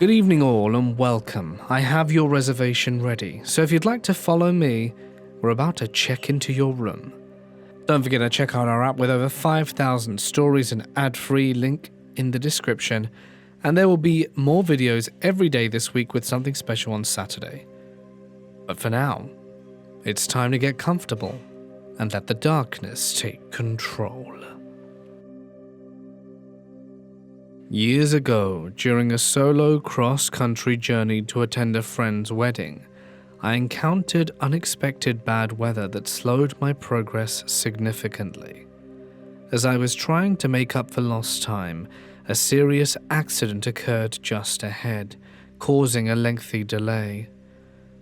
Good evening all and welcome. I have your reservation ready, so if you'd like to follow me, we're about to check into your room. Don't forget to check out our app with over 5,000 stories and ad-free, link in the description, and there will be more videos every day this week with something special on Saturday. But for now, it's time to get comfortable and let the darkness take control. Years ago, during a solo cross-country journey to attend a friend's wedding, I encountered unexpected bad weather that slowed my progress significantly. As I was trying to make up for lost time, a serious accident occurred just ahead, causing a lengthy delay.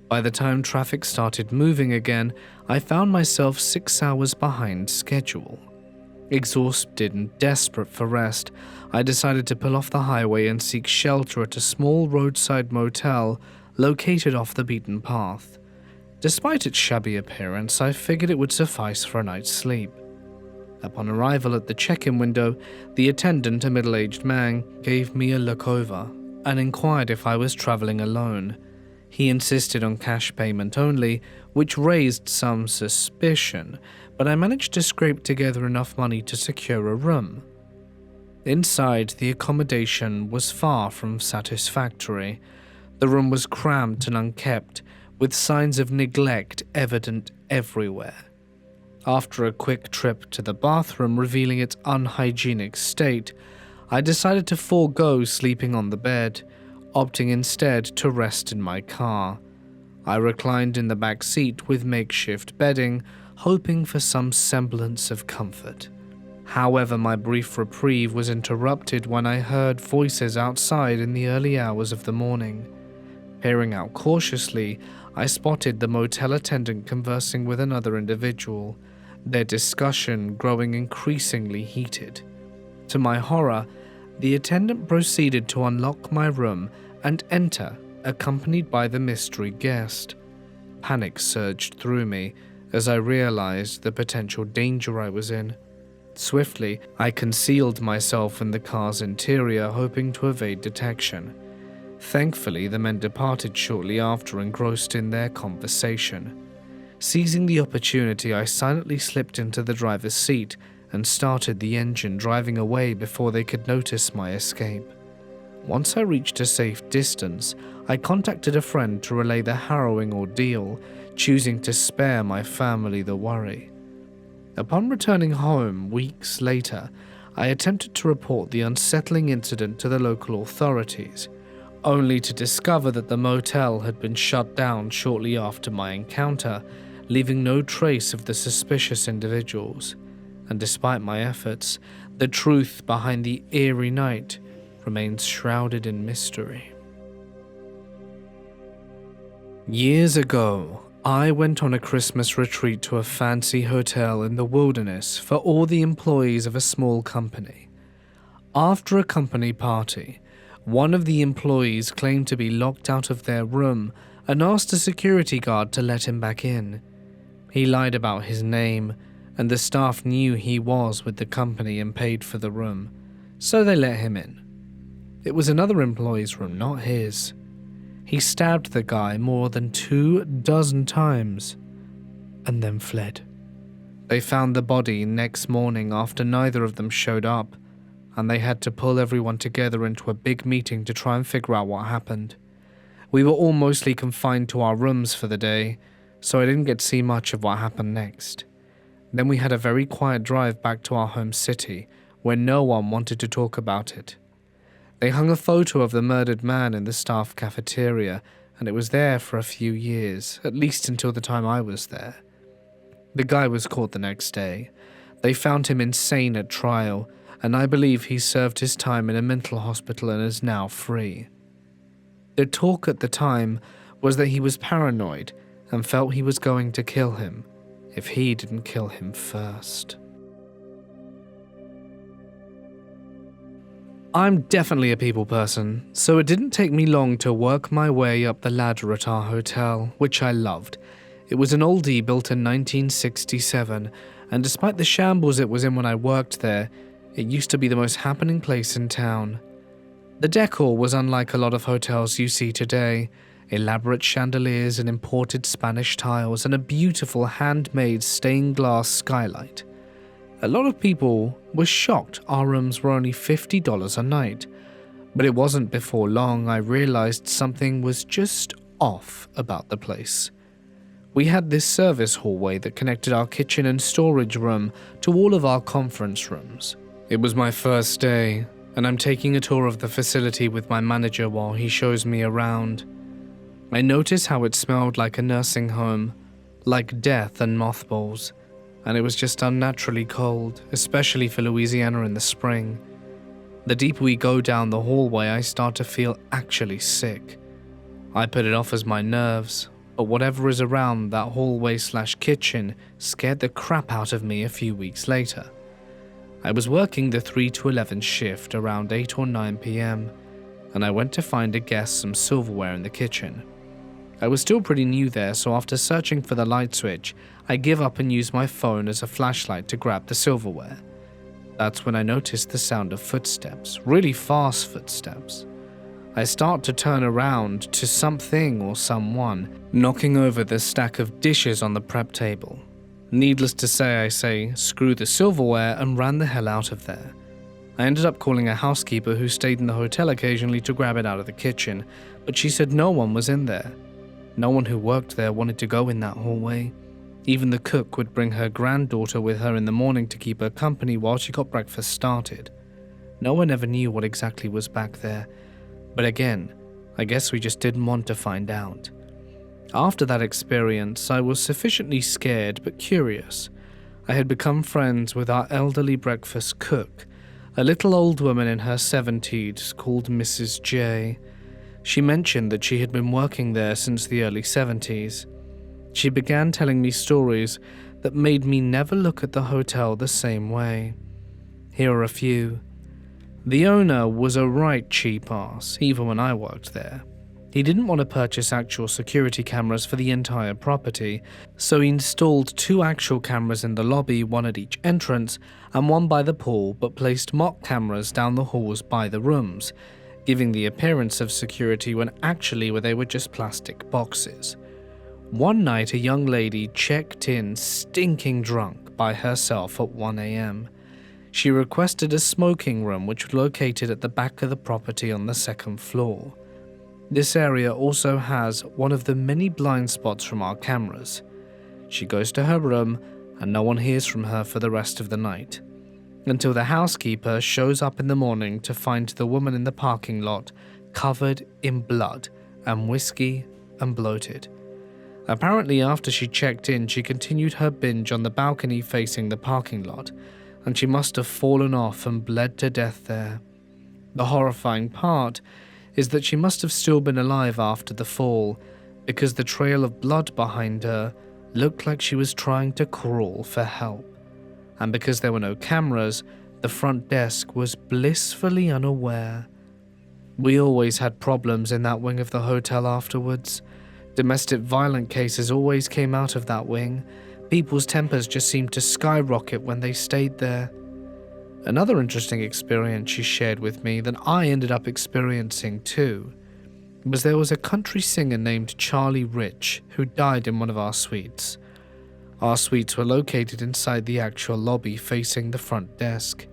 By the time traffic started moving again, I found myself 6 hours behind schedule. Exhausted and desperate for rest, I decided to pull off the highway and seek shelter at a small roadside motel located off the beaten path. Despite its shabby appearance, I figured it would suffice for a night's sleep. Upon arrival at the check-in window, the attendant, a middle-aged man, gave me a look over and inquired if I was traveling alone. He insisted on cash payment only, which raised some suspicion, but I managed to scrape together enough money to secure a room. Inside, the accommodation was far from satisfactory. The room was cramped and unkept, with signs of neglect evident everywhere. After a quick trip to the bathroom revealing its unhygienic state, I decided to forego sleeping on the bed, opting instead to rest in my car. I reclined in the back seat with makeshift bedding, hoping for some semblance of comfort. However, my brief reprieve was interrupted when I heard voices outside in the early hours of the morning. Peering out cautiously, I spotted the motel attendant conversing with another individual, their discussion growing increasingly heated. To my horror, the attendant proceeded to unlock my room and enter, accompanied by the mystery guest. Panic surged through me as I realized the potential danger I was in. Swiftly, I concealed myself in the car's interior, hoping to evade detection. Thankfully, the men departed shortly after, engrossed in their conversation. Seizing the opportunity, I silently slipped into the driver's seat and started the engine, driving away before they could notice my escape. Once I reached a safe distance, I contacted a friend to relay the harrowing ordeal, choosing to spare my family the worry. Upon returning home weeks later, I attempted to report the unsettling incident to the local authorities, only to discover that the motel had been shut down shortly after my encounter, leaving no trace of the suspicious individuals. And despite my efforts, the truth behind the eerie night remains shrouded in mystery. Years ago, I went on a Christmas retreat to a fancy hotel in the wilderness for all the employees of a small company. After a company party, one of the employees claimed to be locked out of their room and asked a security guard to let him back in. He lied about his name, and the staff knew he was with the company and paid for the room, so they let him in. It was another employee's room, not his. He stabbed the guy more than 24 times and then fled. They found the body next morning after neither of them showed up, and they had to pull everyone together into a big meeting to try and figure out what happened. We were all mostly confined to our rooms for the day, so I didn't get to see much of what happened next. Then we had a very quiet drive back to our home city, where no one wanted to talk about it. They hung a photo of the murdered man in the staff cafeteria, and it was there for a few years, at least until the time I was there. The guy was caught the next day. They found him insane at trial, and I believe he served his time in a mental hospital and is now free. The talk at the time was that he was paranoid and felt he was going to kill him if he didn't kill him first. I'm definitely a people person, so it didn't take me long to work my way up the ladder at our hotel, which I loved. It was an oldie built in 1967, and despite the shambles it was in when I worked there, it used to be the most happening place in town. The decor was unlike a lot of hotels you see today. Elaborate chandeliers and imported Spanish tiles and a beautiful handmade stained glass skylight. A lot of people were shocked our rooms were only $50 a night, but it wasn't before long I realized something was just off about the place. We had this service hallway that connected our kitchen and storage room to all of our conference rooms. It was my first day, and I'm taking a tour of the facility with my manager while he shows me around. I noticed how it smelled like a nursing home, like death and mothballs, and it was just unnaturally cold, especially for Louisiana in the spring. The deeper we go down the hallway, I start to feel actually sick. I put it off as my nerves, but whatever is around that hallway/kitchen scared the crap out of me a few weeks later. I was working the 3 to 11 shift around 8 or 9 p.m., and I went to find a guest some silverware in the kitchen. I was still pretty new there, so after searching for the light switch, I give up and use my phone as a flashlight to grab the silverware. That's when I noticed the sound of footsteps, really fast footsteps. I start to turn around to something or someone knocking over the stack of dishes on the prep table. Needless to say, I say, screw the silverware and ran the hell out of there. I ended up calling a housekeeper who stayed in the hotel occasionally to grab it out of the kitchen, but she said no one was in there. No one who worked there wanted to go in that hallway. Even the cook would bring her granddaughter with her in the morning to keep her company while she got breakfast started. No one ever knew what exactly was back there, but again, I guess we just didn't want to find out. After that experience, I was sufficiently scared but curious. I had become friends with our elderly breakfast cook, a little old woman in her 70s called Mrs. J. She mentioned that she had been working there since the early 70s. She began telling me stories that made me never look at the hotel the same way. Here are a few. The owner was a right cheap ass, even when I worked there. He didn't want to purchase actual security cameras for the entire property, so he installed 2 actual cameras in the lobby, one at each entrance, and one by the pool, but placed mock cameras down the halls by the rooms, giving the appearance of security when actually they were just plastic boxes. One night, a young lady checked in stinking drunk by herself at 1 a.m. She requested a smoking room which was located at the back of the property on the 2nd floor. This area also has one of the many blind spots from our cameras. She goes to her room and no one hears from her for the rest of the night, until the housekeeper shows up in the morning to find the woman in the parking lot covered in blood and whiskey and bloated. Apparently after she checked in, she continued her binge on the balcony facing the parking lot, and she must have fallen off and bled to death there. The horrifying part is that she must have still been alive after the fall, because the trail of blood behind her looked like she was trying to crawl for help. And because there were no cameras, the front desk was blissfully unaware. We always had problems in that wing of the hotel afterwards. Domestic violence cases always came out of that wing. People's tempers just seemed to skyrocket when they stayed there. Another interesting experience she shared with me that I ended up experiencing too was there was a country singer named Charlie Rich who died in one of our suites. Our suites were located inside the actual lobby facing the front desk.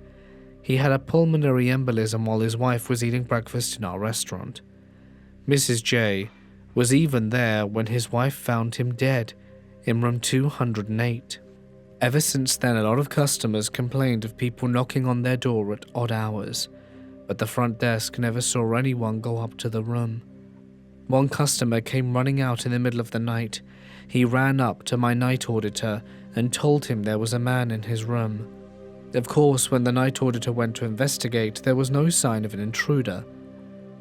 He had a pulmonary embolism while his wife was eating breakfast in our restaurant. Mrs. J was even there when his wife found him dead in room 208. Ever since then, a lot of customers complained of people knocking on their door at odd hours, but the front desk never saw anyone go up to the room. One customer came running out in the middle of the night. He ran up to my night auditor and told him there was a man in his room. Of course, when the night auditor went to investigate, there was no sign of an intruder.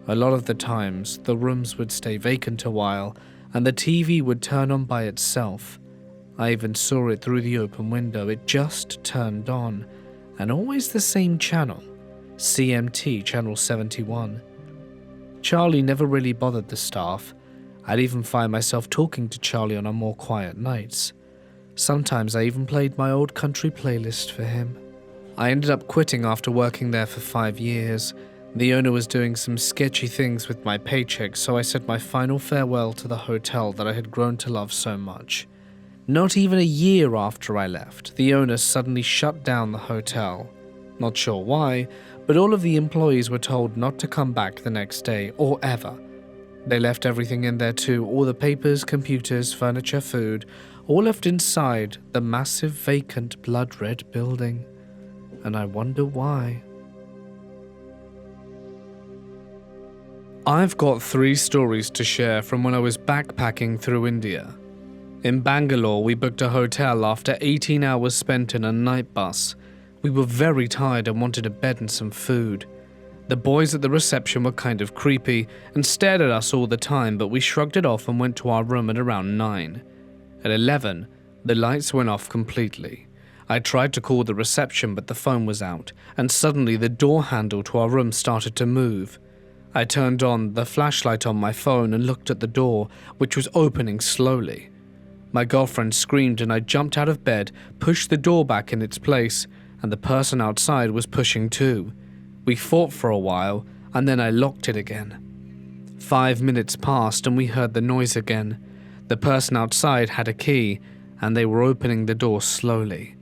A lot of the times, the rooms would stay vacant a while, and the TV would turn on by itself. I even saw it through the open window. It just turned on, and always the same channel, CMT, channel 71. Charlie never really bothered the staff. I'd even find myself talking to Charlie on our more quiet nights. Sometimes I even played my old country playlist for him. I ended up quitting after working there for 5 years. The owner was doing some sketchy things with my paycheck, so I said my final farewell to the hotel that I had grown to love so much. Not even a year after I left, the owner suddenly shut down the hotel. Not sure why, but all of the employees were told not to come back the next day or ever. They left everything in there too, all the papers, computers, furniture, food, all left inside the massive vacant blood-red building. And I wonder why. I've got 3 stories to share from when I was backpacking through India. In Bangalore, we booked a hotel after 18 hours spent in a night bus. We were very tired and wanted a bed and some food. The boys at the reception were kind of creepy and stared at us all the time, but we shrugged it off and went to our room at around 9. At 11, the lights went off completely. I tried to call the reception, but the phone was out, and suddenly the door handle to our room started to move. I turned on the flashlight on my phone and looked at the door, which was opening slowly. My girlfriend screamed and I jumped out of bed, pushed the door back in its place, and the person outside was pushing too. We fought for a while, and then I locked it again. 5 minutes passed and we heard the noise again. The person outside had a key, and they were opening the door slowly.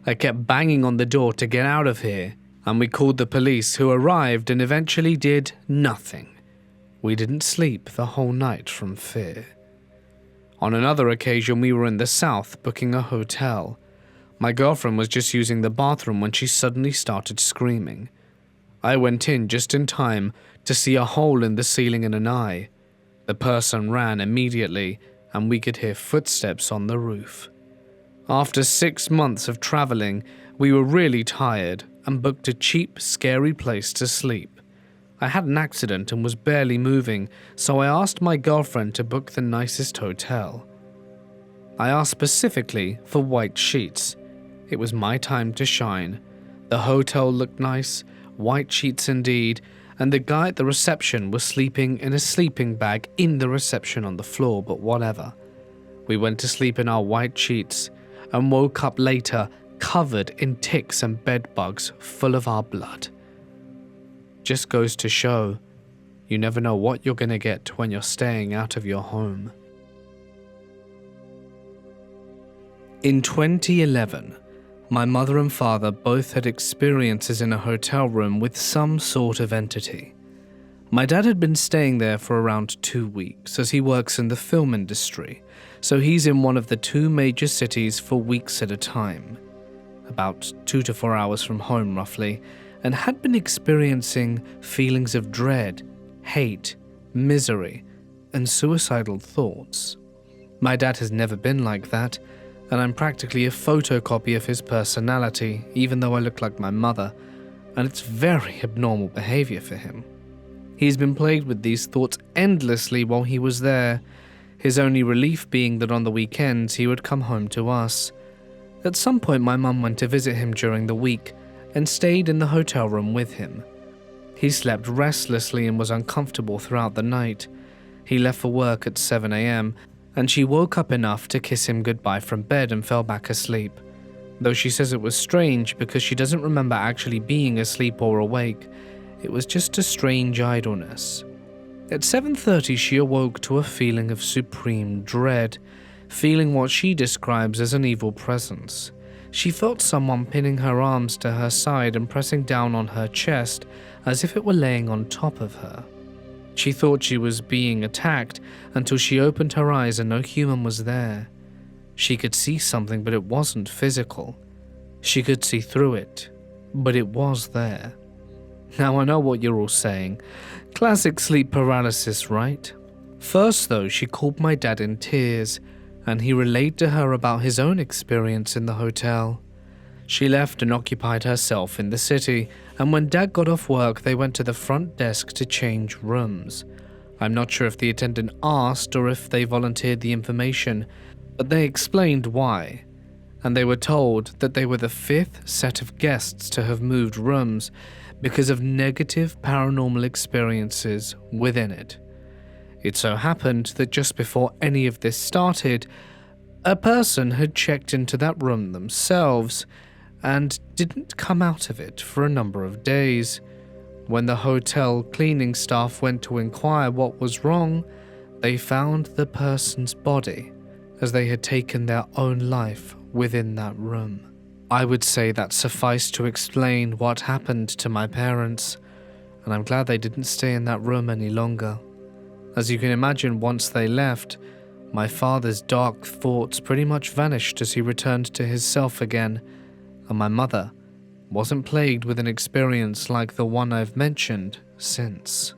I kept banging on the door to get out of here, and we called the police, who arrived and eventually did nothing. We didn't sleep the whole night from fear. On another occasion, we were in the south booking a hotel. My girlfriend was just using the bathroom when she suddenly started screaming. I went in just in time to see a hole in the ceiling and an eye. The person ran immediately, and we could hear footsteps on the roof. After 6 months of traveling, we were really tired and booked a cheap, scary place to sleep. I had an accident and was barely moving, so I asked my girlfriend to book the nicest hotel. I asked specifically for white sheets. It was my time to shine. The hotel looked nice, white sheets indeed, and the guy at the reception was sleeping in a sleeping bag in the reception on the floor, but whatever. We went to sleep in our white sheets and woke up later covered in ticks and bed bugs full of our blood. Just goes to show, you never know what you're going to get when you're staying out of your home. In 2011, my mother and father both had experiences in a hotel room with some sort of entity. My dad had been staying there for around 2 weeks as he works in the film industry, so he's in one of the 2 major cities for weeks at a time, about 2 to 4 hours from home roughly, and had been experiencing feelings of dread, hate, misery, and suicidal thoughts. My dad has never been like that, and I'm practically a photocopy of his personality, even though I look like my mother, and it's very abnormal behavior for him. He's been plagued with these thoughts endlessly while he was there, his only relief being that on the weekends he would come home to us. At some point my mum went to visit him during the week and stayed in the hotel room with him. He slept restlessly and was uncomfortable throughout the night. He left for work at 7 a.m. and she woke up enough to kiss him goodbye from bed and fell back asleep, though she says it was strange because she doesn't remember actually being asleep or awake. It was just a strange idleness. At 7:30 she awoke to a feeling of supreme dread, feeling what she describes as an evil presence. She felt someone pinning her arms to her side and pressing down on her chest as if it were laying on top of her. She thought she was being attacked until she opened her eyes and no human was there. She could see something, but it wasn't physical. She could see through it, but it was there. Now I know what you're all saying. Classic sleep paralysis, right? First though, she called my dad in tears, and he relayed to her about his own experience in the hotel. She left and occupied herself in the city, and when Dad got off work, they went to the front desk to change rooms. I'm not sure if the attendant asked or if they volunteered the information, but they explained why. And they were told that they were the 5th set of guests to have moved rooms because of negative paranormal experiences within it. It so happened that just before any of this started, a person had checked into that room themselves and didn't come out of it for a number of days. When the hotel cleaning staff went to inquire what was wrong, they found the person's body, as they had taken their own life within that room. I would say that sufficed to explain what happened to my parents, and I'm glad they didn't stay in that room any longer. As you can imagine, once they left, my father's dark thoughts pretty much vanished as he returned to his self again, and my mother wasn't plagued with an experience like the one I've mentioned since.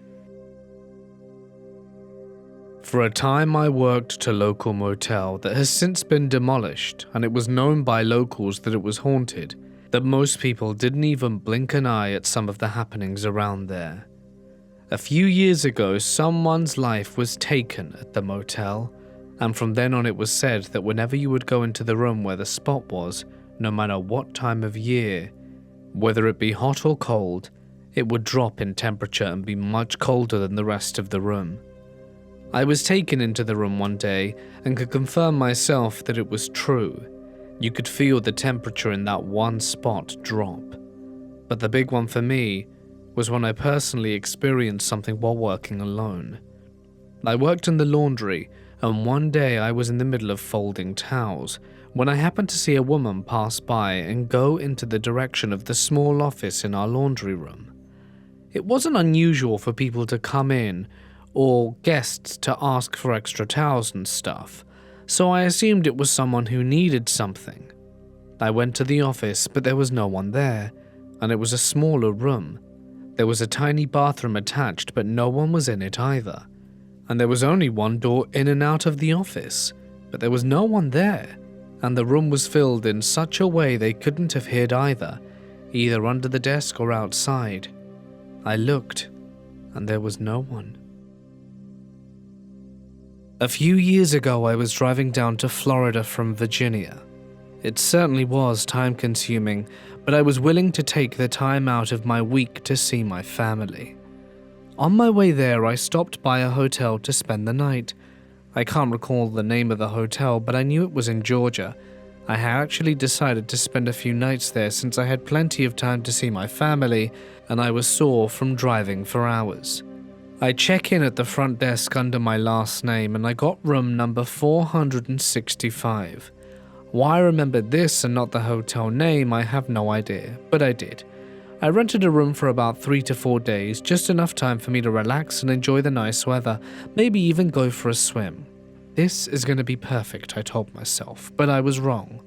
For a time I worked at a local motel that has since been demolished, and it was known by locals that it was haunted, that most people didn't even blink an eye at some of the happenings around there. A few years ago, someone's life was taken at the motel, and from then on it was said that whenever you would go into the room where the spot was, no matter what time of year, whether it be hot or cold, it would drop in temperature and be much colder than the rest of the room. I was taken into the room one day and could confirm myself that it was true. You could feel the temperature in that one spot drop. But the big one for me was when I personally experienced something while working alone. I worked in the laundry, and one day I was in the middle of folding towels when I happened to see a woman pass by and go into the direction of the small office in our laundry room. It wasn't unusual for people to come in or guests to ask for extra towels and stuff, so I assumed it was someone who needed something. I went to the office, but there was no one there, and it was a smaller room. There was a tiny bathroom attached, but no one was in it either. And there was only one door in and out of the office, but there was no one there, and the room was filled in such a way they couldn't have hid either under the desk or outside. I looked, and there was no one. A few years ago, I was driving down to Florida from Virginia. It certainly was time-consuming, but I was willing to take the time out of my week to see my family. On my way there, I stopped by a hotel to spend the night. I can't recall the name of the hotel, but I knew it was in Georgia. I had actually decided to spend a few nights there since I had plenty of time to see my family, and I was sore from driving for hours. I check in at the front desk under my last name, and I got room number 465. Why I remembered this and not the hotel name, I have no idea, but I did. I rented a room for about 3 to 4 days, just enough time for me to relax and enjoy the nice weather, maybe even go for a swim. This is going to be perfect, I told myself, but I was wrong.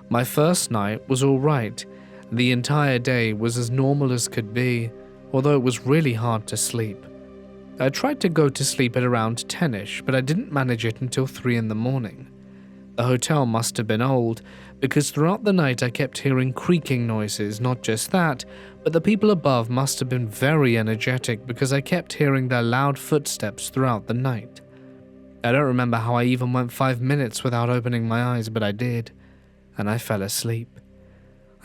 My first night was alright. The entire day was as normal as could be, although it was really hard to sleep. I tried to go to sleep at around 10ish, but I didn't manage it until 3 in the morning. The hotel must have been old, because throughout the night I kept hearing creaking noises. Not just that, but the people above must have been very energetic because I kept hearing their loud footsteps throughout the night. I don't remember how I even went 5 minutes without opening my eyes, but I did, and I fell asleep.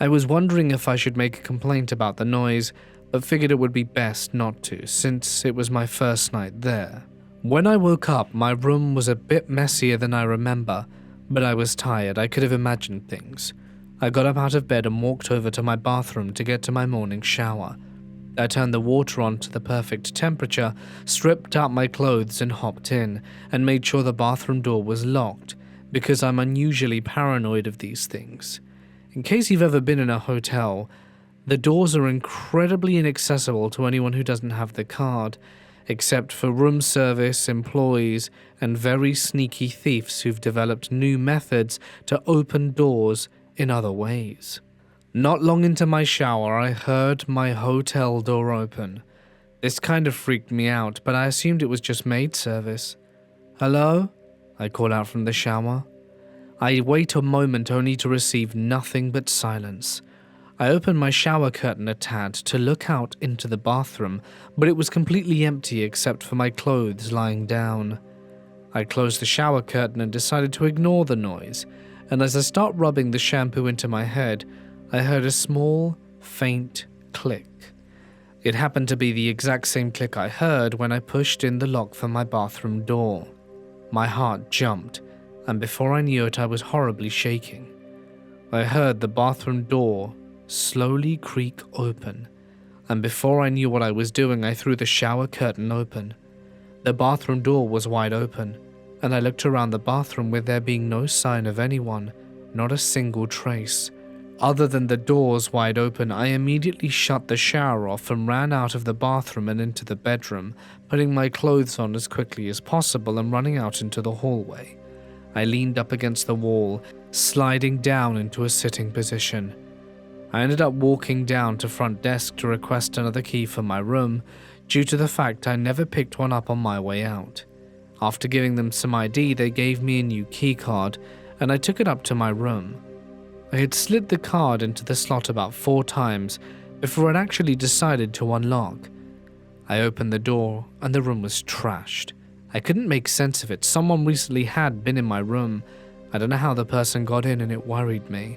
I was wondering if I should make a complaint about the noise, but figured it would be best not to, since it was my first night there. When I woke up, my room was a bit messier than I remember, but I was tired. I could have imagined things. I got up out of bed and walked over to my bathroom to get to my morning shower. I turned the water on to the perfect temperature, stripped out my clothes and hopped in, and made sure the bathroom door was locked, because I'm unusually paranoid of these things. In case you've ever been in a hotel, the doors are incredibly inaccessible to anyone who doesn't have the card, except for room service, employees, and very sneaky thieves who've developed new methods to open doors in other ways. Not long into my shower, I heard my hotel door open. This kind of freaked me out, but I assumed it was just maid service. "Hello?" I call out from the shower. I wait a moment only to receive nothing but silence. I opened my shower curtain a tad to look out into the bathroom, but it was completely empty except for my clothes lying down. I closed the shower curtain and decided to ignore the noise, and as I start rubbing the shampoo into my head, I heard a small, faint click. It happened to be the exact same click I heard when I pushed in the lock for my bathroom door. My heart jumped, and before I knew it, I was horribly shaking. I heard the bathroom door slowly creak open. and before I knew what I was doing, I threw the shower curtain open. The bathroom door was wide open, and I looked around the bathroom with there being no sign of anyone, not a single trace. Other than the doors wide open, I immediately shut the shower off and ran out of the bathroom and into the bedroom, putting my clothes on as quickly as possible and running out into the hallway. I leaned up against the wall, sliding down into a sitting position. I ended up walking down to front desk to request another key for my room, due to the fact I never picked one up on my way out. After giving them some ID, they gave me a new key card, and I took it up to my room. I had slid the card into the slot about 4 times before it actually decided to unlock. I opened the door and the room was trashed. I couldn't make sense of it. Someone recently had been in my room. I don't know how the person got in and it worried me.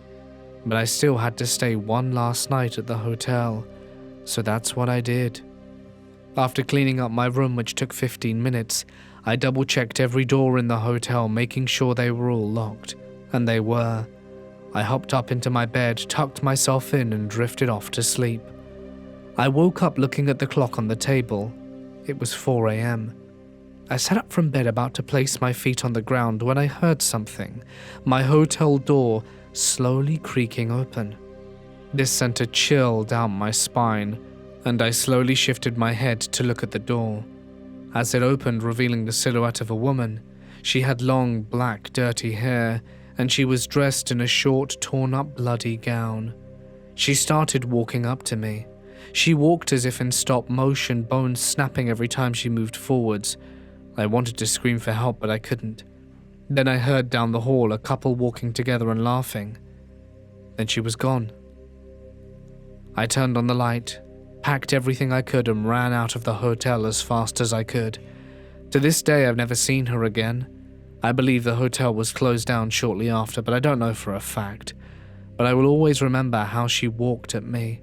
But I still had to stay one last night at the hotel, so that's what I did. After cleaning up my room, which took 15 minutes, I double-checked every door in the hotel, making sure they were all locked, and they were. I hopped up into my bed, tucked myself in, and drifted off to sleep. I woke up looking at the clock on the table. It was 4 a.m. I sat up from bed about to place my feet on the ground when I heard something, my hotel door slowly creaking open. This sent a chill down my spine, and I slowly shifted my head to look at the door. As it opened, revealing the silhouette of a woman, she had long, black, dirty hair, and she was dressed in a short, torn-up, bloody gown. She started walking up to me. She walked as if in stop motion, bones snapping every time she moved forwards. I wanted to scream for help, but I couldn't. Then I heard down the hall a couple walking together and laughing. Then she was gone. I turned on the light, packed everything I could, and ran out of the hotel as fast as I could. To this day, I've never seen her again. I believe the hotel was closed down shortly after, but I don't know for a fact. But I will always remember how she walked at me,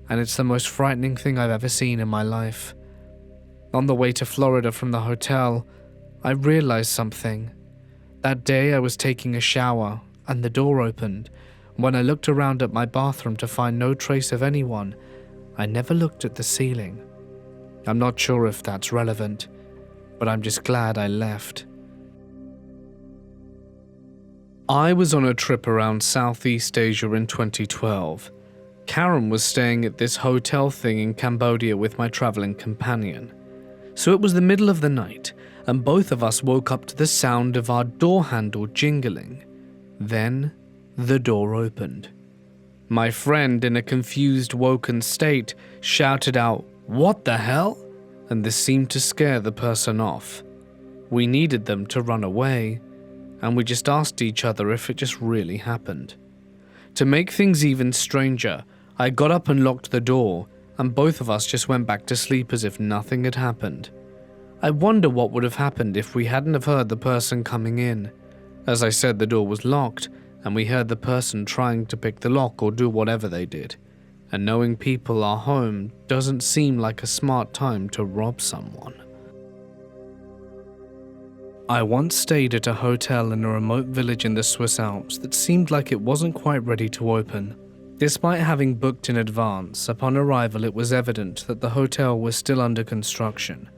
and it's the most frightening thing I've ever seen in my life. On the way to Florida from the hotel, I realized something. That day I was taking a shower, and the door opened. When I looked around at my bathroom to find no trace of anyone, I never looked at the ceiling. I'm not sure if that's relevant, but I'm just glad I left. I was on a trip around Southeast Asia in 2012. Karen was staying at this hotel thing in Cambodia with my traveling companion. So it was the middle of the night, and both of us woke up to the sound of our door handle jingling. Then, the door opened. My friend, in a confused, woken state, shouted out, "What the hell?" And this seemed to scare the person off. We needed them to run away, and we just asked each other if it just really happened. To make things even stranger, I got up and locked the door, and both of us just went back to sleep as if nothing had happened. I wonder what would have happened if we hadn't have heard the person coming in. As I said, the door was locked, and we heard the person trying to pick the lock or do whatever they did. And knowing people are home doesn't seem like a smart time to rob someone. I once stayed at a hotel in a remote village in the Swiss Alps that seemed like it wasn't quite ready to open. Despite having booked in advance, upon arrival it was evident that the hotel was still under construction.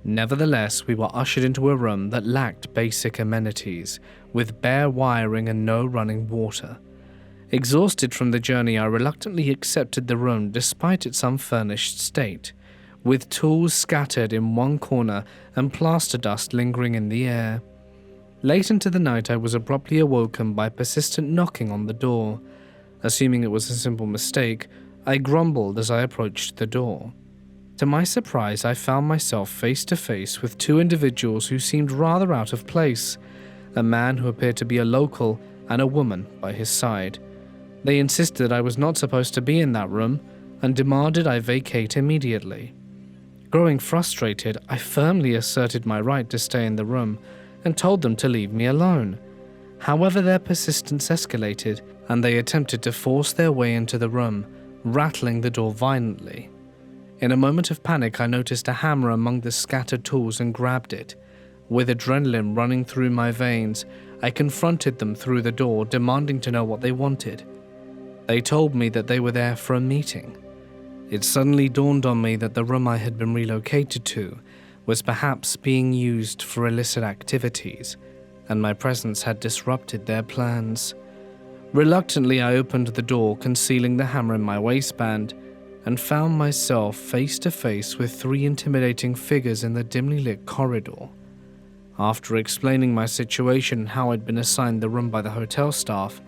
Nevertheless, we were ushered into a room that lacked basic amenities, with bare wiring and no running water. Exhausted from the journey, I reluctantly accepted the room despite its unfurnished state, with tools scattered in one corner and plaster dust lingering in the air. Late into the night, I was abruptly awoken by persistent knocking on the door. Assuming it was a simple mistake, I grumbled as I approached the door. To my surprise, I found myself face to face with 2 individuals who seemed rather out of place, a man who appeared to be a local and a woman by his side. They insisted I was not supposed to be in that room and demanded I vacate immediately. Growing frustrated, I firmly asserted my right to stay in the room and told them to leave me alone. However, their persistence escalated, and they attempted to force their way into the room, rattling the door violently. In a moment of panic, I noticed a hammer among the scattered tools and grabbed it. With adrenaline running through my veins, I confronted them through the door, demanding to know what they wanted. They told me that they were there for a meeting. It suddenly dawned on me that the room I had been relocated to was perhaps being used for illicit activities, and my presence had disrupted their plans. Reluctantly, I opened the door, concealing the hammer in my waistband, and found myself face to face with 3 intimidating figures in the dimly lit corridor. After explaining my situation and how I'd been assigned the room by the hotel staff,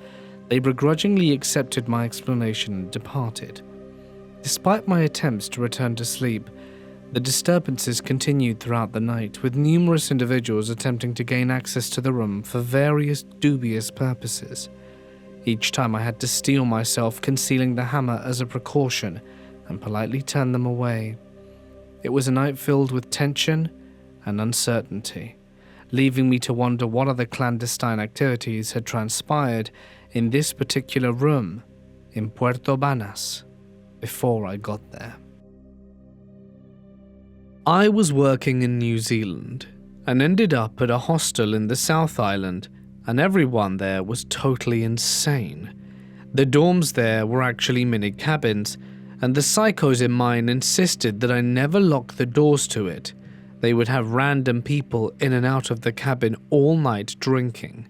they begrudgingly accepted my explanation and departed. Despite my attempts to return to sleep, the disturbances continued throughout the night, with numerous individuals attempting to gain access to the room for various dubious purposes. Each time I had to steel myself, concealing the hammer as a precaution, and politely turn them away. It was a night filled with tension and uncertainty, leaving me to wonder what other clandestine activities had transpired in this particular room in Puerto Banús before I got there. I was working in New Zealand and ended up at a hostel in the South Island, and everyone there was totally insane. The dorms there were actually mini cabins, and the psychos in mine insisted that I never lock the doors to it. They would have random people in and out of the cabin all night drinking.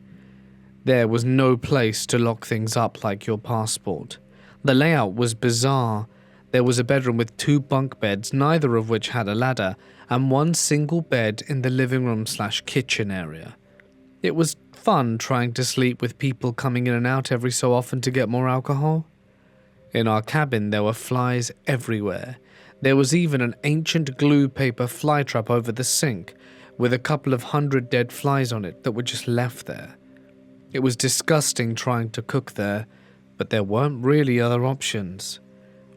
There was no place to lock things up like your passport. The layout was bizarre. There was a bedroom with 2 bunk beds, neither of which had a ladder, and 1 single bed in the living room/kitchen area. It was fun trying to sleep with people coming in and out every so often to get more alcohol. In our cabin, there were flies everywhere. There was even an ancient glue paper fly trap over the sink, with a couple of 100 dead flies on it that were just left there. It was disgusting trying to cook there, but there weren't really other options.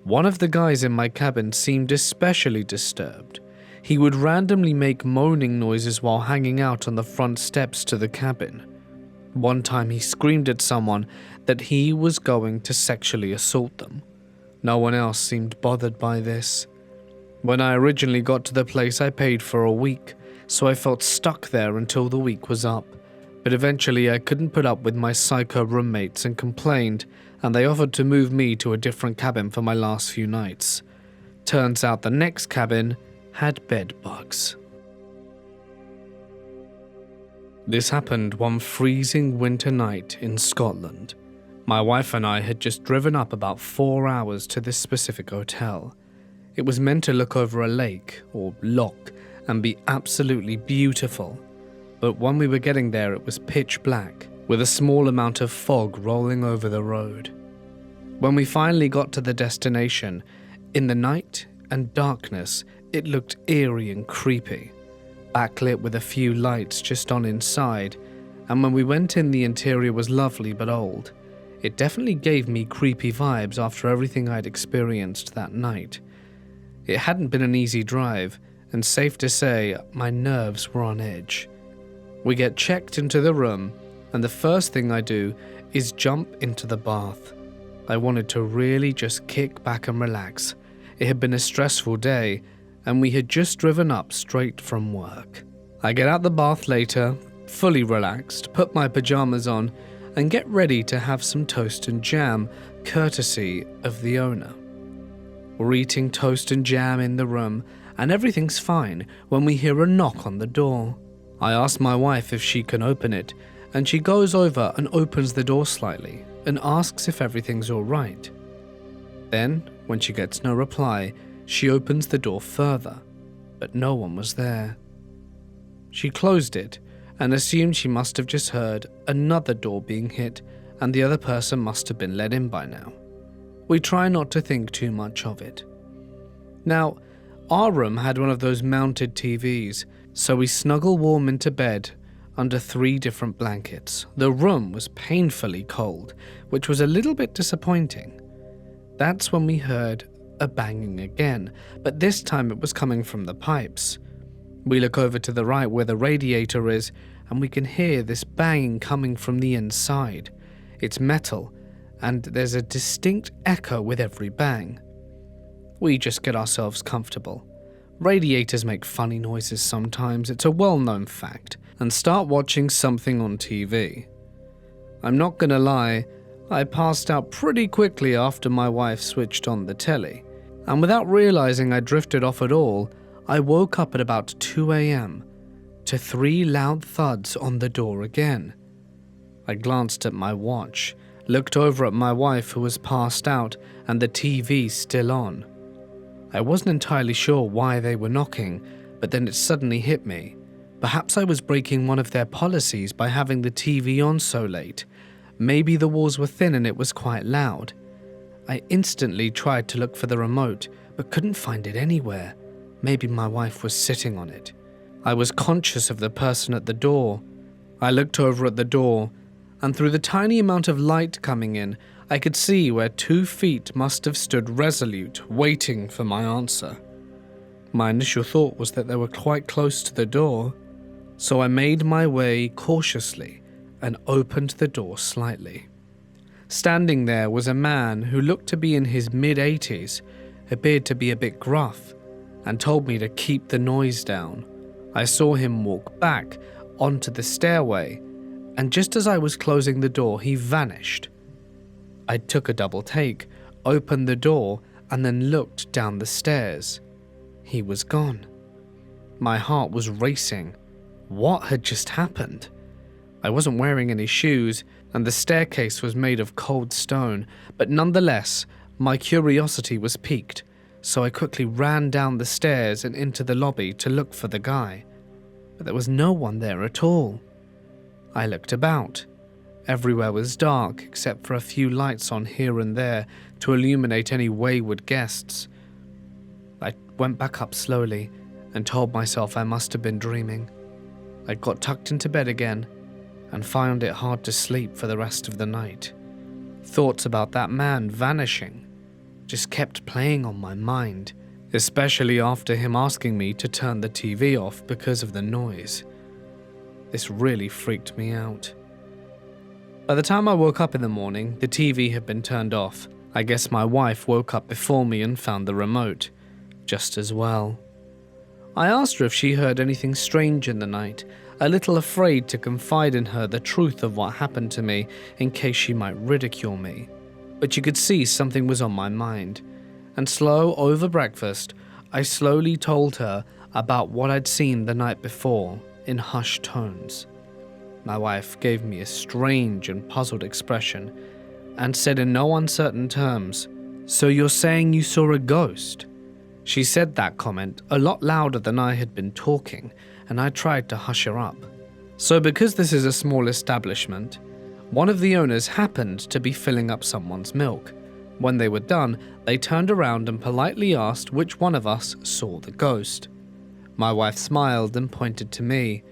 One of the guys in my cabin seemed especially disturbed. He would randomly make moaning noises while hanging out on the front steps to the cabin. One time he screamed at someone that he was going to sexually assault them. No one else seemed bothered by this. When I originally got to the place, I paid for a week, so I felt stuck there until the week was up. But eventually I couldn't put up with my psycho roommates and complained, and they offered to move me to a different cabin for my last few nights. Turns out the next cabin had bed bugs. This happened one freezing winter night in Scotland. My wife and I had just driven up about 4 hours to this specific hotel. It was meant to look over a lake, or loch, and be absolutely beautiful. But when we were getting there, it was pitch black, with a small amount of fog rolling over the road. When we finally got to the destination, in the night and darkness, it looked eerie and creepy, backlit with a few lights just on inside, and when we went in, the interior was lovely but old. It definitely gave me creepy vibes after everything I'd experienced that night. It hadn't been an easy drive, and safe to say, my nerves were on edge. We get checked into the room, and the first thing I do is jump into the bath. I wanted to really just kick back and relax. It had been a stressful day, and we had just driven up straight from work. I get out the bath later, fully relaxed, put my pajamas on, and get ready to have some toast and jam, courtesy of the owner. We're eating toast and jam in the room, and everything's fine when we hear a knock on the door. I ask my wife if she can open it, and she goes over and opens the door slightly and asks if everything's all right. Then, when she gets no reply, she opens the door further, but no one was there. She closed it and assumed she must have just heard another door being hit and the other person must have been let in by now. We try not to think too much of it. Now, our room had one of those mounted TVs, so we snuggle warm into bed under 3 different blankets. The room was painfully cold, which was a little bit disappointing. That's when we heard a banging again, but this time it was coming from the pipes. We look over to the right where the radiator is, and we can hear this banging coming from the inside. It's metal, and there's a distinct echo with every bang. We just get ourselves comfortable. Radiators make funny noises sometimes, it's a well-known fact, and start watching something on TV. I'm not gonna lie, I passed out pretty quickly after my wife switched on the telly. And without realizing I drifted off at all, I woke up at about 2 a.m. to 3 loud thuds on the door again. I glanced at my watch, looked over at my wife who was passed out and the TV still on. I wasn't entirely sure why they were knocking, but then it suddenly hit me. Perhaps I was breaking one of their policies by having the TV on so late. Maybe the walls were thin and it was quite loud. I instantly tried to look for the remote, but couldn't find it anywhere. Maybe my wife was sitting on it. I was conscious of the person at the door. I looked over at the door, and through the tiny amount of light coming in, I could see where 2 feet must have stood resolute, waiting for my answer. My initial thought was that they were quite close to the door, so I made my way cautiously and opened the door slightly. Standing there was a man who looked to be in his mid-80s, appeared to be a bit gruff, and told me to keep the noise down. I saw him walk back onto the stairway, and just as I was closing the door, he vanished. I took a double take, opened the door, and then looked down the stairs. He was gone. My heart was racing. What had just happened? I wasn't wearing any shoes, and the staircase was made of cold stone, but nonetheless, my curiosity was piqued, so I quickly ran down the stairs and into the lobby to look for the guy. But there was no one there at all. I looked about. Everywhere was dark except for a few lights on here and there to illuminate any wayward guests. I went back up slowly and told myself I must have been dreaming. I got tucked into bed again and found it hard to sleep for the rest of the night. Thoughts about that man vanishing just kept playing on my mind, especially after him asking me to turn the TV off because of the noise. This really freaked me out. By the time I woke up in the morning, the TV had been turned off. I guess my wife woke up before me and found the remote, just as well. I asked her if she heard anything strange in the night, a little afraid to confide in her the truth of what happened to me in case she might ridicule me. But you could see something was on my mind, and over breakfast, I slowly told her about what I'd seen the night before in hushed tones. My wife gave me a strange and puzzled expression and said in no uncertain terms, "So you're saying you saw a ghost?" She said that comment a lot louder than I had been talking, and I tried to hush her up. So because this is a small establishment, one of the owners happened to be filling up someone's milk. When they were done, they turned around and politely asked which one of us saw the ghost. My wife smiled and pointed to me.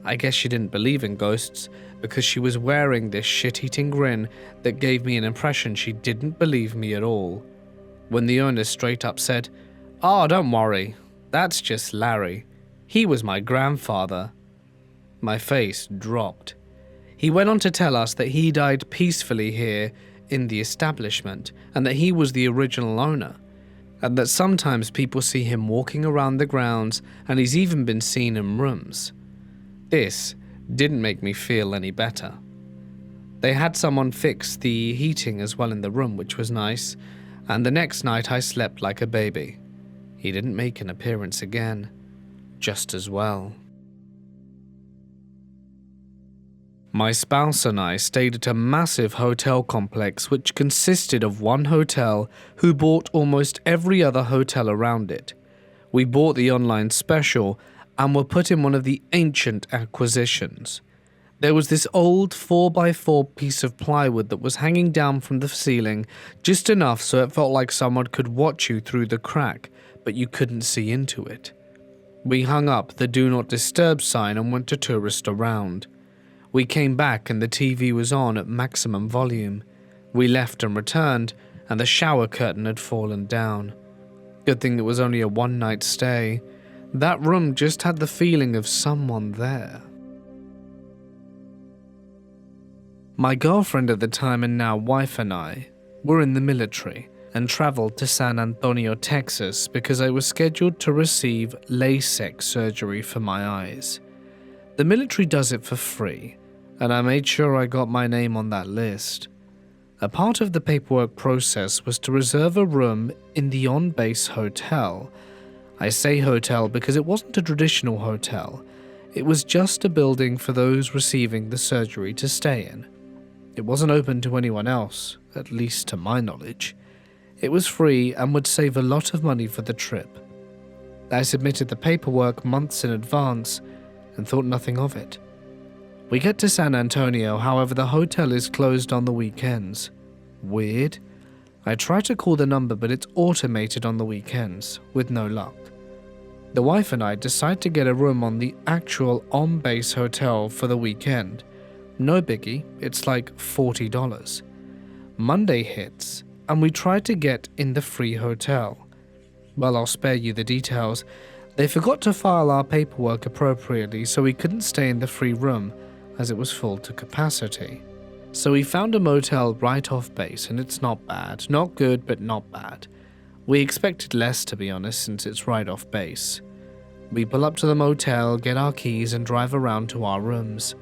I guess she didn't believe in ghosts because she was wearing this shit-eating grin that gave me an impression she didn't believe me at all. When the owner straight up said, "Oh, don't worry, that's just Larry. He was my grandfather." My face dropped. He went on to tell us that he died peacefully here in the establishment and that he was the original owner, and that sometimes people see him walking around the grounds and he's even been seen in rooms. This didn't make me feel any better. They had someone fix the heating as well in the room, which was nice, and the next night I slept like a baby. He didn't make an appearance again, just as well. My spouse and I stayed at a massive hotel complex which consisted of one hotel who bought almost every other hotel around it. We bought the online special and were put in one of the ancient acquisitions. There was this old 4x4 piece of plywood that was hanging down from the ceiling just enough so it felt like someone could watch you through the crack, but you couldn't see into it. We hung up the Do Not Disturb sign and went to tourist around. We came back and the TV was on at maximum volume. We left and returned, and the shower curtain had fallen down. Good thing it was only a one-night stay. That room just had the feeling of someone there. My girlfriend at the time and now wife and I were in the military and traveled to San Antonio, Texas because I was scheduled to receive LASIK surgery for my eyes. The military does it for free, and I made sure I got my name on that list. A part of the paperwork process was to reserve a room in the on-base hotel. I say hotel because it wasn't a traditional hotel. It was just a building for those receiving the surgery to stay in. It wasn't open to anyone else, at least to my knowledge. It was free and would save a lot of money for the trip. I submitted the paperwork months in advance and thought nothing of it. We get to San Antonio, however the hotel is closed on the weekends. Weird. I try to call the number but it's automated on the weekends, with no luck. The wife and I decide to get a room on the actual on-base hotel for the weekend. No biggie, it's like $40. Monday hits, and we try to get in the free hotel. Well, I'll spare you the details. They forgot to file our paperwork appropriately, so we couldn't stay in the free room, as it was full to capacity. So we found a motel right off base, and it's not bad. Not good, but not bad. We expected less, to be honest, since it's right off base. We pull up to the motel, get our keys, and drive around to our rooms.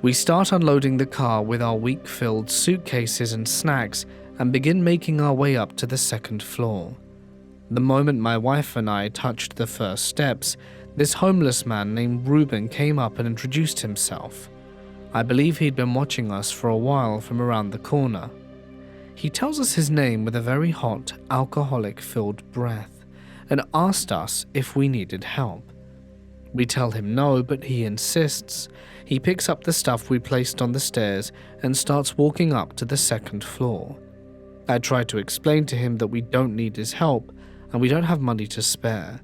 We start unloading the car with our week-filled suitcases and snacks and begin making our way up to the second floor. The moment my wife and I touched the first steps, this homeless man named Ruben came up and introduced himself. I believe he'd been watching us for a while from around the corner. He tells us his name with a very hot, alcoholic-filled breath and asked us if we needed help. We tell him no, but he insists. He picks up the stuff we placed on the stairs and starts walking up to the second floor. I try to explain to him that we don't need his help and we don't have money to spare,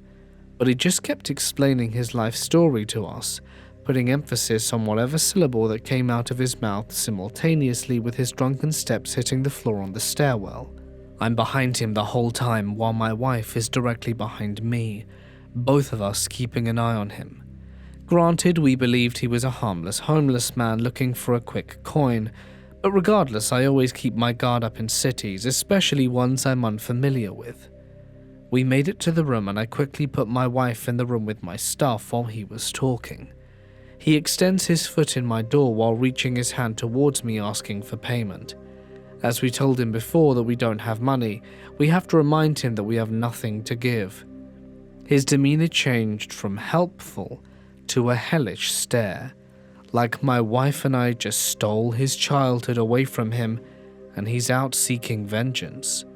but he just kept explaining his life story to us, putting emphasis on whatever syllable that came out of his mouth simultaneously with his drunken steps hitting the floor on the stairwell. I'm behind him the whole time while my wife is directly behind me, both of us keeping an eye on him. Granted, we believed he was a harmless homeless man looking for a quick coin, but regardless, I always keep my guard up in cities, especially ones I'm unfamiliar with. We made it to the room and I quickly put my wife in the room with my stuff while he was talking. He extends his foot in my door while reaching his hand towards me asking for payment. As we told him before that we don't have money, we have to remind him that we have nothing to give. His demeanor changed from helpful to a hellish stare, like my wife and I just stole his childhood away from him and he's out seeking vengeance.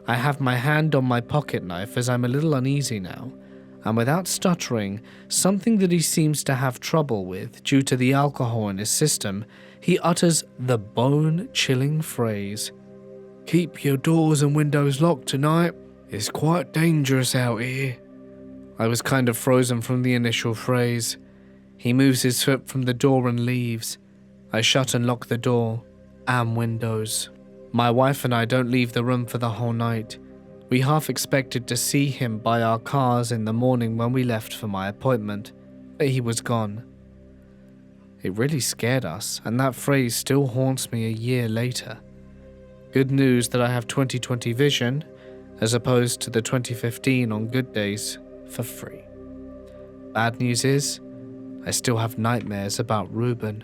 I have my hand on my pocket knife as I'm a little uneasy now, and without stuttering, something that he seems to have trouble with due to the alcohol in his system, he utters the bone-chilling phrase, "Keep your doors and windows locked tonight. It's quite dangerous out here." I was kind of frozen from the initial phrase. He moves his foot from the door and leaves. I shut and lock the door and windows. My wife and I don't leave the room for the whole night. We half expected to see him by our cars in the morning when we left for my appointment, but he was gone. It really scared us, and that phrase still haunts me a year later. Good news that I have 20/20 vision, as opposed to the 20/15 on good days, for free. Bad news is, I still have nightmares about Ruben.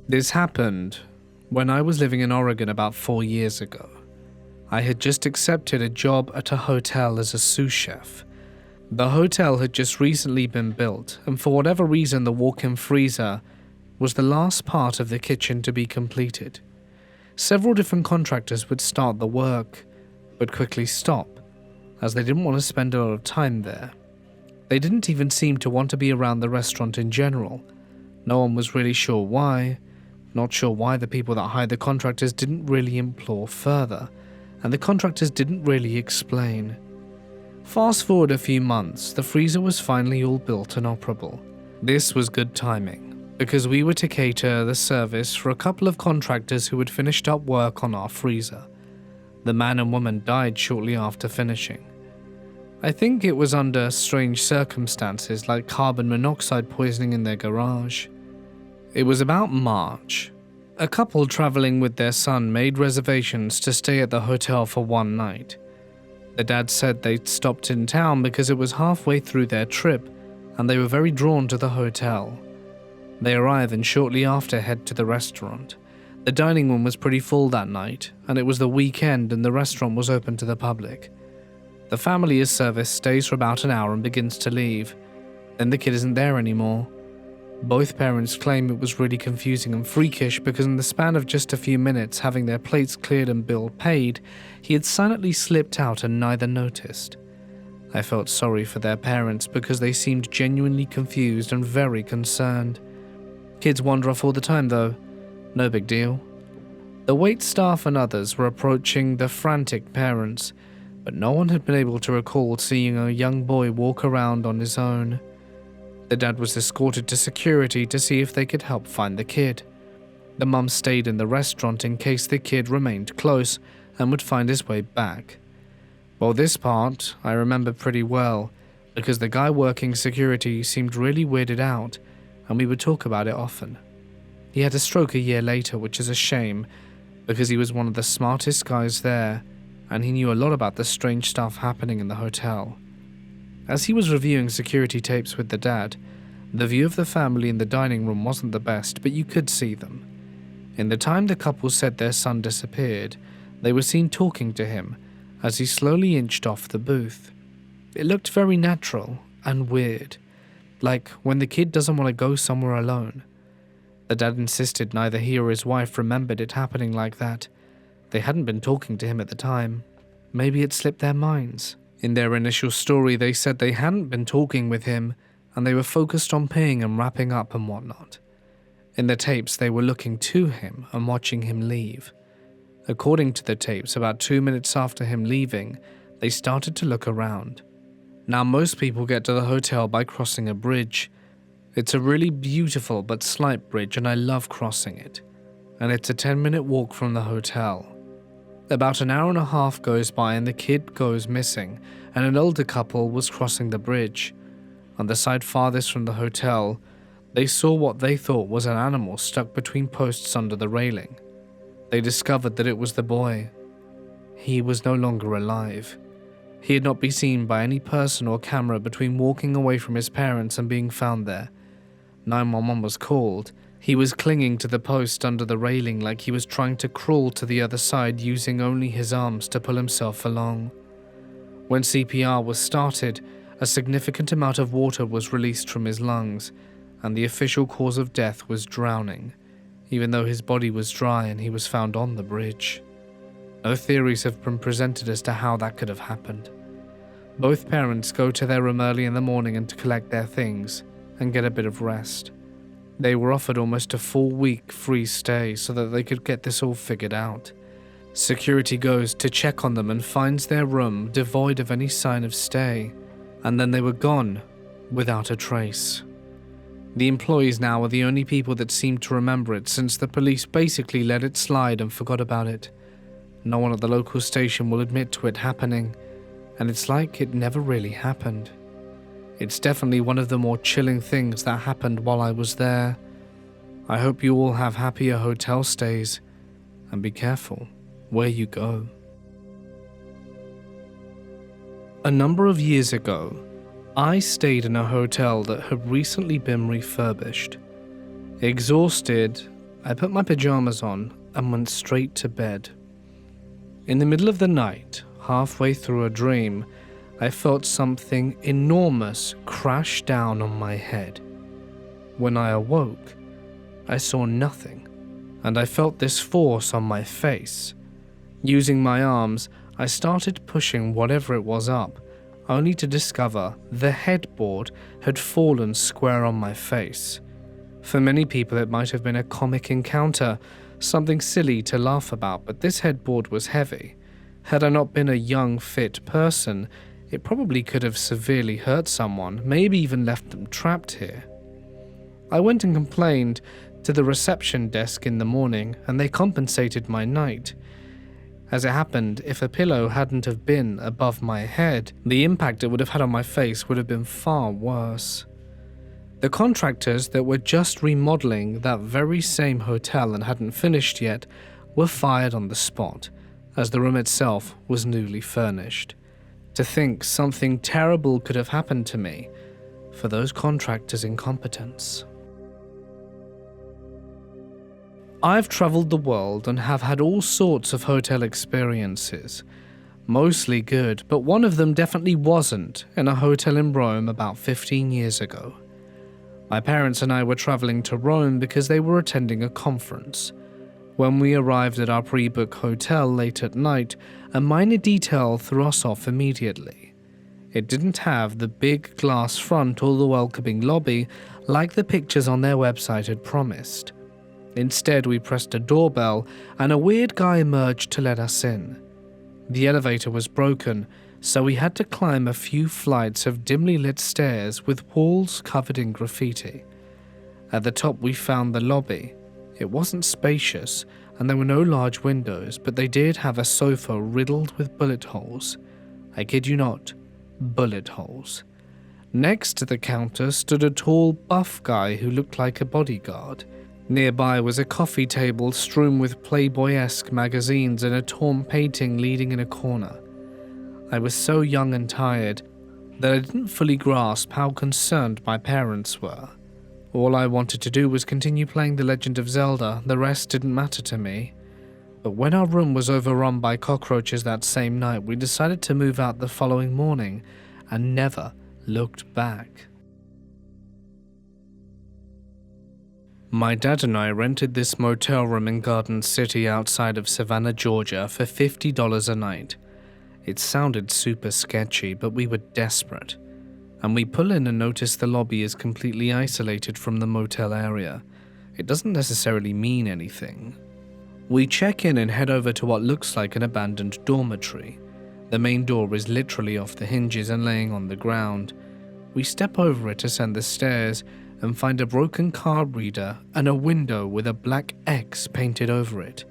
This happened when I was living in Oregon about 4 years ago. I had just accepted a job at a hotel as a sous chef. The hotel had just recently been built, and for whatever reason the walk-in freezer was the last part of the kitchen to be completed. Several different contractors would start the work, but quickly stop, as they didn't want to spend a lot of time there. They didn't even seem to want to be around the restaurant in general. No one was really sure why. Not sure why the people that hired the contractors didn't really implore further, and the contractors didn't really explain. Fast forward a few months, the freezer was finally all built and operable. This was good timing, because we were to cater the service for a couple of contractors who had finished up work on our freezer. The man and woman died shortly after finishing. I think it was under strange circumstances like carbon monoxide poisoning in their garage. It was about March. A couple traveling with their son made reservations to stay at the hotel for one night. The dad said they'd stopped in town because it was halfway through their trip and they were very drawn to the hotel. They arrive and shortly after head to the restaurant. The dining room was pretty full that night, and it was the weekend and the restaurant was open to the public. The family is serviced, stays for about an hour and begins to leave. Then the kid isn't there anymore. Both parents claim it was really confusing and freakish because in the span of just a few minutes, having their plates cleared and bill paid, he had silently slipped out and neither noticed. I felt sorry for their parents because they seemed genuinely confused and very concerned. Kids wander off all the time though, no big deal. The wait staff and others were approaching the frantic parents, but no one had been able to recall seeing a young boy walk around on his own. The dad was escorted to security to see if they could help find the kid. The mum stayed in the restaurant in case the kid remained close and would find his way back. Well, this part I remember pretty well because the guy working security seemed really weirded out and we would talk about it often. He had a stroke a year later, which is a shame because he was one of the smartest guys there and he knew a lot about the strange stuff happening in the hotel. As he was reviewing security tapes with the dad, the view of the family in the dining room wasn't the best, but you could see them. In the time the couple said their son disappeared, they were seen talking to him as he slowly inched off the booth. It looked very natural and weird, like when the kid doesn't want to go somewhere alone. The dad insisted neither he or his wife remembered it happening like that. They hadn't been talking to him at the time. Maybe it slipped their minds. In their initial story, they said they hadn't been talking with him and they were focused on paying and wrapping up and whatnot. In the tapes, they were looking to him and watching him leave. According to the tapes, about 2 minutes after him leaving, they started to look around. Now, most people get to the hotel by crossing a bridge. It's a really beautiful but slight bridge and I love crossing it. And it's a 10-minute walk from the hotel. About an hour and a half goes by and the kid goes missing, and an older couple was crossing the bridge. On the side farthest from the hotel, they saw what they thought was an animal stuck between posts under the railing. They discovered that it was the boy. He was no longer alive. He had not been seen by any person or camera between walking away from his parents and being found there. 911 was called. He was clinging to the post under the railing like he was trying to crawl to the other side using only his arms to pull himself along. When CPR was started, a significant amount of water was released from his lungs, and the official cause of death was drowning, even though his body was dry and he was found on the bridge. No theories have been presented as to how that could have happened. Both parents go to their room early in the morning and to collect their things and get a bit of rest. They were offered almost a full week free stay so that they could get this all figured out. Security goes to check on them and finds their room devoid of any sign of stay, and then they were gone without a trace. The employees now are the only people that seem to remember it since the police basically let it slide and forgot about it. No one at the local station will admit to it happening, and it's like it never really happened. It's definitely one of the more chilling things that happened while I was there. I hope you all have happier hotel stays, and be careful where you go. A number of years ago, I stayed in a hotel that had recently been refurbished. Exhausted, I put my pajamas on and went straight to bed. In the middle of the night, halfway through a dream, I felt something enormous crash down on my head. When I awoke, I saw nothing, and I felt this force on my face. Using my arms, I started pushing whatever it was up, only to discover the headboard had fallen square on my face. For many people it might have been a comic encounter, something silly to laugh about, but this headboard was heavy. Had I not been a young, fit person, it probably could have severely hurt someone, maybe even left them trapped here. I went and complained to the reception desk in the morning, and they compensated my night. As it happened, if a pillow hadn't have been above my head, the impact it would have had on my face would have been far worse. The contractors that were just remodeling that very same hotel and hadn't finished yet were fired on the spot, as the room itself was newly furnished. To think something terrible could have happened to me for those contractors' incompetence. I've traveled the world and have had all sorts of hotel experiences. Mostly good, but one of them definitely wasn't, in a hotel in Rome about 15 years ago. My parents and I were traveling to Rome because they were attending a conference. When we arrived at our pre-booked hotel late at night, a minor detail threw us off immediately. It didn't have the big glass front or the welcoming lobby like the pictures on their website had promised. Instead, we pressed a doorbell and a weird guy emerged to let us in. The elevator was broken, so we had to climb a few flights of dimly lit stairs with walls covered in graffiti. At the top we found the lobby. It wasn't spacious, and there were no large windows, but they did have a sofa riddled with bullet holes. I kid you not, bullet holes. Next to the counter stood a tall, buff guy who looked like a bodyguard. Nearby was a coffee table strewn with Playboy-esque magazines and a torn painting leaning in a corner. I was so young and tired that I didn't fully grasp how concerned my parents were. All I wanted to do was continue playing The Legend of Zelda, the rest didn't matter to me. But when our room was overrun by cockroaches that same night, we decided to move out the following morning and never looked back. My dad and I rented this motel room in Garden City outside of Savannah, Georgia for $50 a night. It sounded super sketchy, but we were desperate. And we pull in and notice the lobby is completely isolated from the motel area. It doesn't necessarily mean anything. We check in and head over to what looks like an abandoned dormitory. The main door is literally off the hinges and laying on the ground. We step over it, ascend the stairs, and find a broken card reader and a window with a black X painted over it.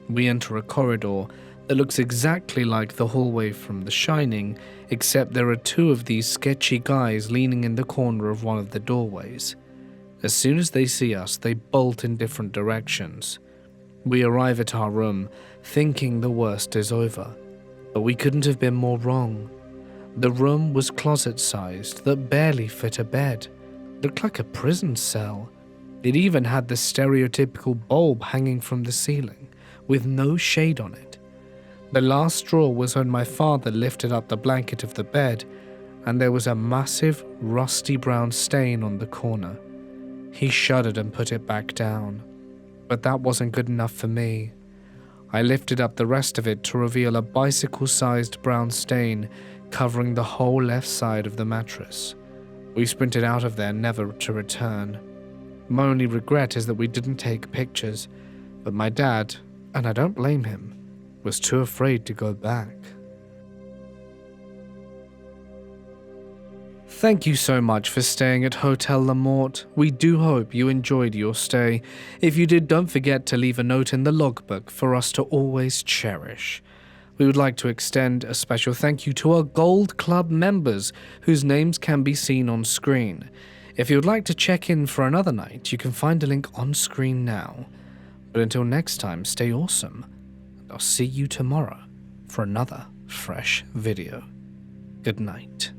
We enter a corridor that looks exactly like the hallway from The Shining, except there are two of these sketchy guys leaning in the corner of one of the doorways. As soon as they see us, they bolt in different directions. We arrive at our room, thinking the worst is over, but we couldn't have been more wrong. The room was closet-sized that barely fit a bed. Looked like a prison cell. It even had the stereotypical bulb hanging from the ceiling, with no shade on it. The last straw was when my father lifted up the blanket of the bed, and there was a massive, rusty brown stain on the corner. He shuddered and put it back down. But that wasn't good enough for me. I lifted up the rest of it to reveal a bicycle-sized brown stain covering the whole left side of the mattress. We sprinted out of there, never to return. My only regret is that we didn't take pictures, but my dad, and I don't blame him, was too afraid to go back. Thank you so much for staying at Hotel Mort. We do hope you enjoyed your stay. If you did, don't forget to leave a note in the logbook for us to always cherish. We would like to extend a special thank you to our Gold Club members, whose names can be seen on screen. If you would like to check in for another night, you can find a link on screen now. But until next time, stay awesome, and I'll see you tomorrow for another fresh video. Good night.